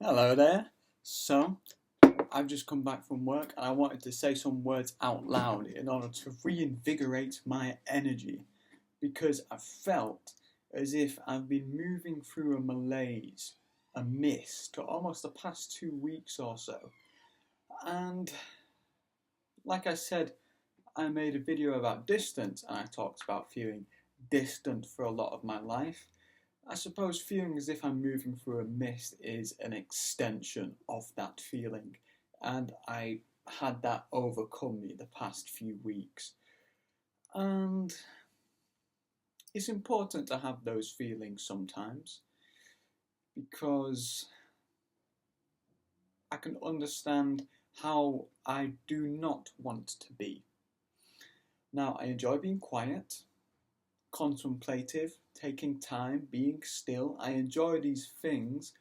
Hello there. So, I've just come back from work and I wanted to say some words out loud in order to reinvigorate my energy because I felt as if I've been moving through a malaise, a mist, for almost the past 2 weeks or so. And like I said, I made a video about distance and I talked about feeling distant for a lot of my life. I suppose feeling as if I'm moving through a mist is an extension of that feeling, and I had that overcome me the past few weeks. And it's important to have those feelings sometimes because I can understand how I do not want to be. Now, I enjoy being quiet, contemplative, taking time, being still. I enjoy these things,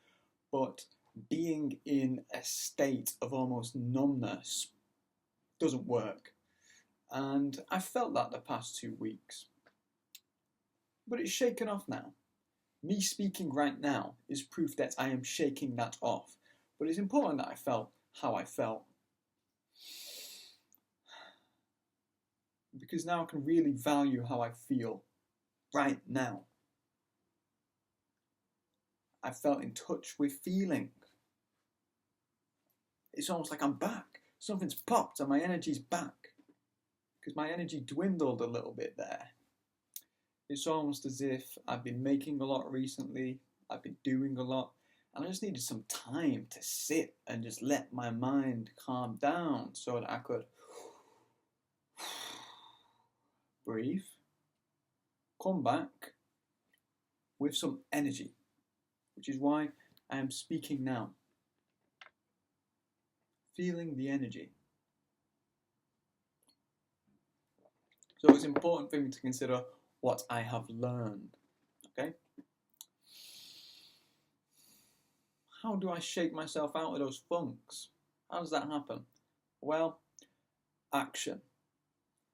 but being in a state of almost numbness doesn't work. And I felt that the past 2 weeks. But it's shaken off now. Me speaking right now is proof that I am shaking that off. But it's important that I felt how I felt. Because now I can really value how I feel right now. I felt in touch with feeling. It's almost like I'm back. Something's popped and my energy's back. Because my energy dwindled a little bit there. It's almost as if I've been making a lot recently, I've been doing a lot, and I just needed some time to sit and just let my mind calm down so that I could breathe, come back with some energy, which is why I am speaking now. Feeling the energy. So it's important for me to consider what I have learned, okay? How do I shake myself out of those funks? How does that happen? Well, action.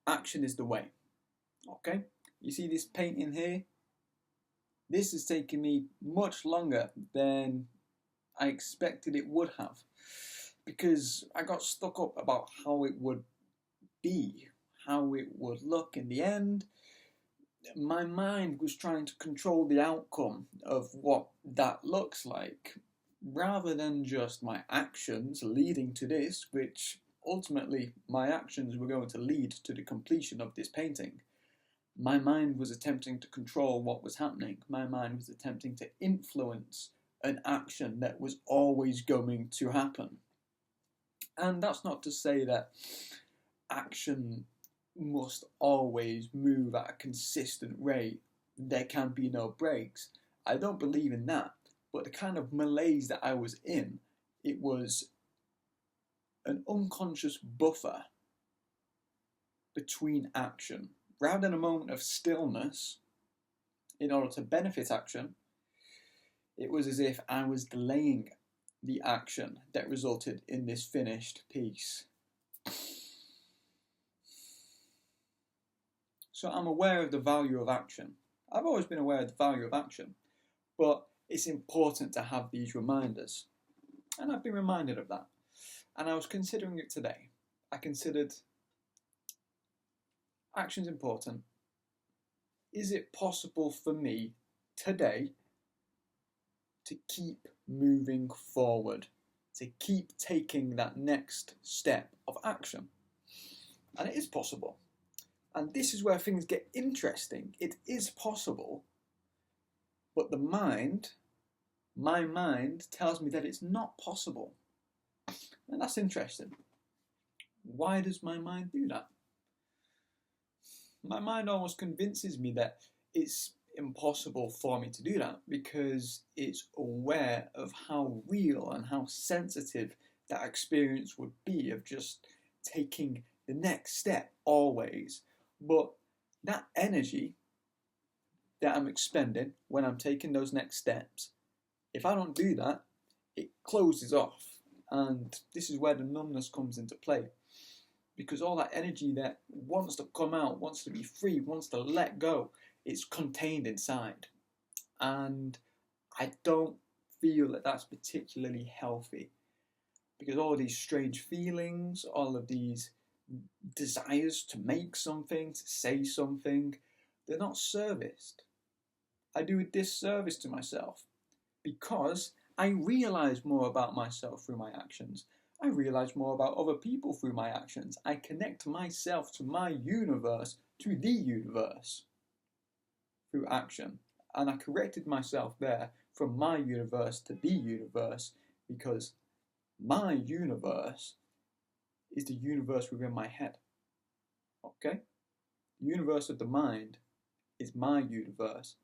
Action is the way, okay? You see this painting here? This has taken me much longer than I expected it would have because I got stuck up about how it would be, how it would look in the end. My mind was trying to control the outcome of what that looks like rather than just my actions leading to this, which ultimately my actions were going to lead to the completion of this painting. My mind was attempting to control what was happening. My mind was attempting to influence an action that was always going to happen. And that's not to say that action must always move at a consistent rate. There can be no breaks. I don't believe in that. But the kind of malaise that I was in, it was an unconscious buffer between action. Rather than a moment of stillness in order to benefit action, it was as if I was delaying the action that resulted in this finished piece. So I'm aware of the value of action. I've always been aware of the value of action, but it's important to have these reminders. And I've been reminded of that. And I was considering it today. I considered action's important. Is it possible for me today to keep moving forward, to keep taking that next step of action? And it is possible. And this is where things get interesting. It is possible, but the mind, my mind, tells me that it's not possible. And that's interesting. Why does my mind do that? My mind almost convinces me that it's impossible for me to do that because it's aware of how real and how sensitive that experience would be of just taking the next step always. But that energy that I'm expending when I'm taking those next steps, if I don't do that, it closes off. And this is where the numbness comes into play. Because all that energy that wants to come out, wants to be free, wants to let go, it's contained inside. And I don't feel that that's particularly healthy, because all of these strange feelings, all of these desires to make something, to say something, they're not serviced. I do a disservice to myself because I realize more about myself through my actions. I realize more about other people through my actions. I connect myself to my universe, to the universe, through action. And I corrected myself there from my universe to the universe, because my universe is the universe within my head. Okay? The universe of the mind is my universe.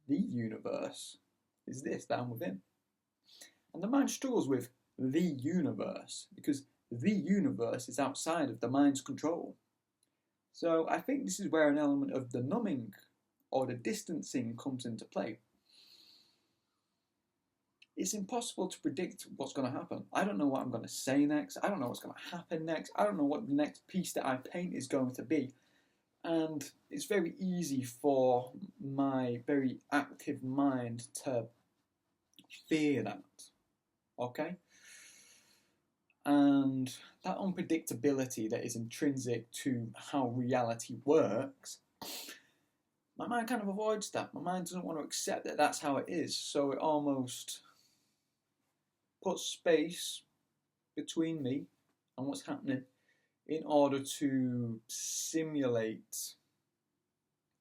The universe is this that I'm within. And the mind struggles with the universe because the universe is outside of the mind's control. So I think this is where an element of the numbing or the distancing comes into play. It's impossible to predict what's going to happen. I don't know what I'm going to say next. I don't know what's going to happen next. I don't know what the next piece that I paint is going to be. And it's very easy for my very active mind to fear that. Okay? And that unpredictability that is intrinsic to how reality works, my mind kind of avoids that. My mind doesn't want to accept that that's how it is. So it almost puts space between me and what's happening in order to simulate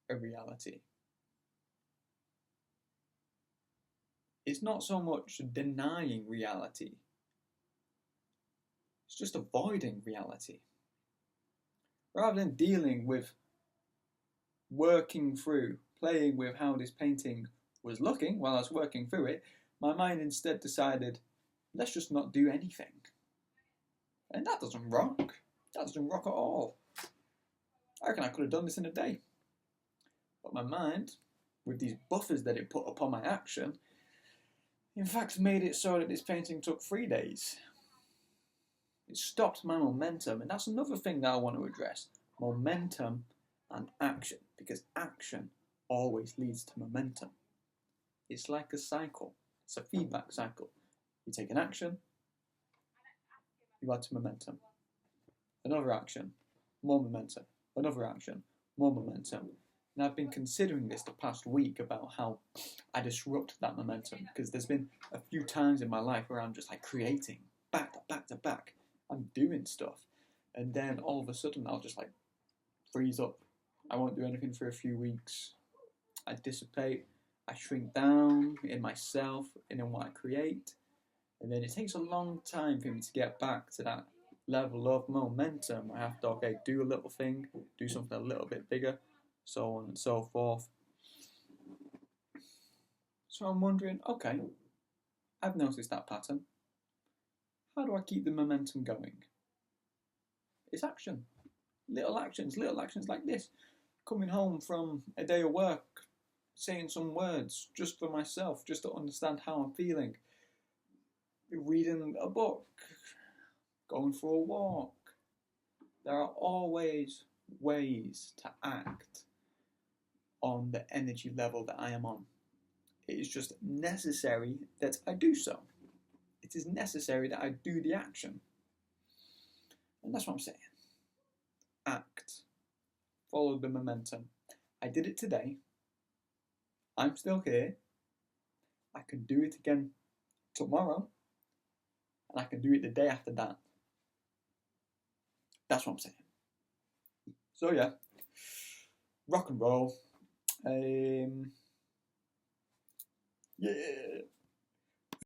a reality. It's not so much denying reality, it's just avoiding reality. Rather than dealing with, working through, playing with how this painting was looking while I was working through it, my mind instead decided, let's just not do anything. And that doesn't rock. That doesn't rock at all. I reckon I could have done this in a day. But my mind, with these buffers that it put upon my action, in fact made it so that this painting took 3 days. It stopped my momentum, and that's another thing that I want to address. Momentum and action, because action always leads to momentum. It's like a cycle. It's a feedback cycle. You take an action, you add to momentum. Another action, more momentum. Another action, more momentum. And I've been considering this the past week about how I disrupt that momentum, because there's been a few times in my life where I'm just like creating back to back to back. I'm doing stuff, and then all of a sudden I'll just like freeze up. I won't do anything for a few weeks. I dissipate. I shrink down in myself and in what I create, and then it takes a long time for me to get back to that level of momentum. I have to do a little thing, do something a little bit bigger, so on and so forth. So I'm wondering, okay, I've noticed that pattern. How do I keep the momentum going? It's action. Little actions like this. Coming home from a day of work, saying some words just for myself, just to understand how I'm feeling. Reading a book, going for a walk. There are always ways to act on the energy level that I am on. It is just necessary that I do so. It is necessary that I do the action. And that's what I'm saying. Act. Follow the momentum. I did it today. I'm still here. I can do it again tomorrow. And I can do it the day after that. That's what I'm saying. So yeah. Rock and roll. Yeah.